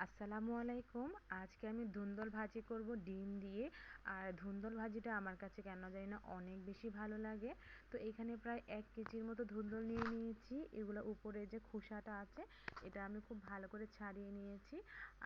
আসসালামু আলাইকুম। আজকে আমি ধুন্দল ভাজি করব ডিম দিয়ে। আর ধুন্দল ভাজিটা আমার কাছে কেন জানি না অনেক বেশি ভালো লাগে। তো এখানে প্রায় ১ কেজির মতো ধুন্দল নিয়ে নিয়েছি। এগুলো উপরে যে খোসাটা আছে এটা আমি খুব ভালো করে ছাড়িয়ে নিয়েছি।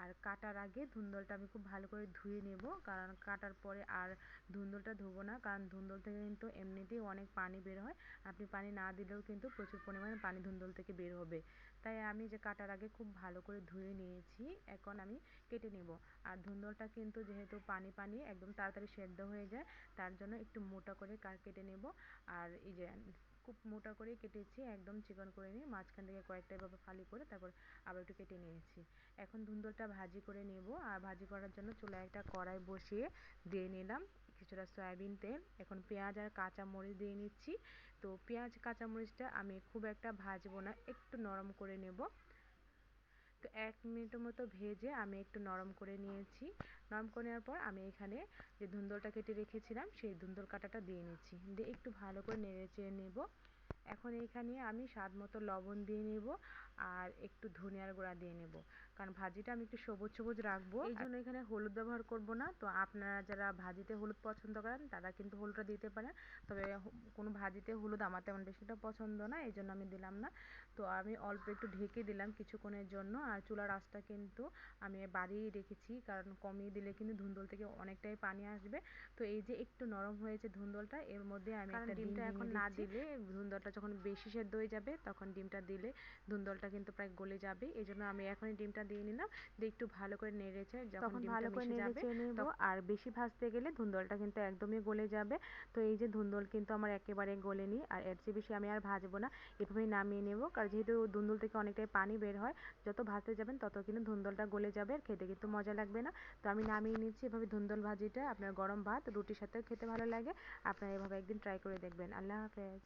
আর কাটার আগে ধুন্দলটা আমি খুব ভালো করে ধুয়ে নেব, কারণ কাটার পরে আর ধুন্দলটা ধোবো না, কারণ ধুন্দল থেকে কিন্তু এমনিতেই অনেক পানি বের হয়। আপনি পানি না দিলেও কিন্তু প্রচুর পরিমাণে পানি ধুন্দল থেকে বের হবে। তাই আমি যে কাটার আগে খুব ভালো করে ধুয়ে নিয়েছি। এখন আমি কেটে নেব। আর ধুন্দলটা কিন্তু যেহেতু পানি পানি একদম তাড়াতাড়ি সেদ্ধ হয়ে যায়, তার জন্য একটু মোটা করে কেটে নেব। আর এই যে খুব মোটা করে কেটেছি, একদম চিকন করে নিয়ে মাঝখান থেকে কয়েকটা এভাবে ফালি করে তারপর আবার একটু কেটে নিয়েছি। এখন ধুন্দলটা ভাজি করে নেব। আর ভাজি করার জন্য চুলায় একটা কড়াই বসিয়ে দিয়ে নিলাম কিছুটা সয়াবিন তেল। এখন পেঁয়াজ আর কাঁচা মরিচ দিয়ে নিচ্ছি। তো পেঁয়াজ কাঁচা মরিচটা আমি খুব একটা ভাজবো না, একটু নরম করে নেব। তো ১ মিনিটের মতো ভেজে আমি একটু নরম করে নিয়েছি। নরম করে নেওয়ার পর আমি এখানে যে ধুন্দলটা কেটে রেখেছিলাম সেই ধুন্দল কাঁটাটা দিয়ে নিচ্ছি, দিয়ে একটু ভালো করে নেড়ে চেড়ে নেব। এখন এখানে আমি স্বাদ মতো লবণ দিয়ে নেব আর একটু ধনিয়ার গুঁড়া দিয়ে নেব, কারণ ভাজিটা আমি একটু সবুজ সবুজ রাখবো, এই জন্য এখানে হলুদ ব্যবহার করব না। তো আপনারা যারা ভাজিতে হলুদ পছন্দ করেন তারা কিন্তু হলুদটা দিতে পারেন, তবে কোনো ভাজিতে হলুদ আমার তেমন বেশিটা পছন্দ না, এই জন্য আমি দিলাম না। তো আমি অল্প একটু ঢেকে দিলাম কিছুক্ষণের জন্য। আর চুলার আঁচটা কিন্তু আমি বাড়িয়েই রেখেছি, কারণ কমিয়ে দিলে কিন্তু ধুন্দল থেকে অনেকটাই পানি আসবে। তো এই যে একটু নরম হয়েছে ধুন্দলটা, এর মধ্যে আমি একটা ডিম এখন না দিলে ধুন্দলটা যখন বেশি সেদ্ধ হয়ে যাবে তখন ডিমটা দিলে ধুন্দলটা কিন্তু প্রায় গলে যাবে, এই জন্য আমি এখনই ডিমটা দিয়ে নিলাম। দিয়ে একটু ভালো করে নেড়েছে, যখন ডিমটা মিশে যাবে আর বেশি ভাজতে গেলে ধুন্দলটা কিন্তু একদমই গলে যাবে। তো এই যে ধুন্দল কিন্তু আমার একেবারে গলেনি, আর এর চেয়ে বেশি আমি আর ভাজবো না, এভাবেই নামিয়ে নেব। কারণ যেহেতু ধুন্দল থেকে অনেকটাই পানি বের হয়, যত ভাজতে যাবেন তত কিন্তু ধুন্দলটা গলে যাবে, আর খেতে কিন্তু মজা লাগবে না। তো আমি নামিয়ে নিচ্ছি। এভাবে ধুন্দল ভাজিটা আপনার গরম ভাত রুটির সাথেও খেতে ভালো লাগে। আপনারা এভাবে একদিন ট্রাই করে দেখবেন। আল্লাহ হাফেজ।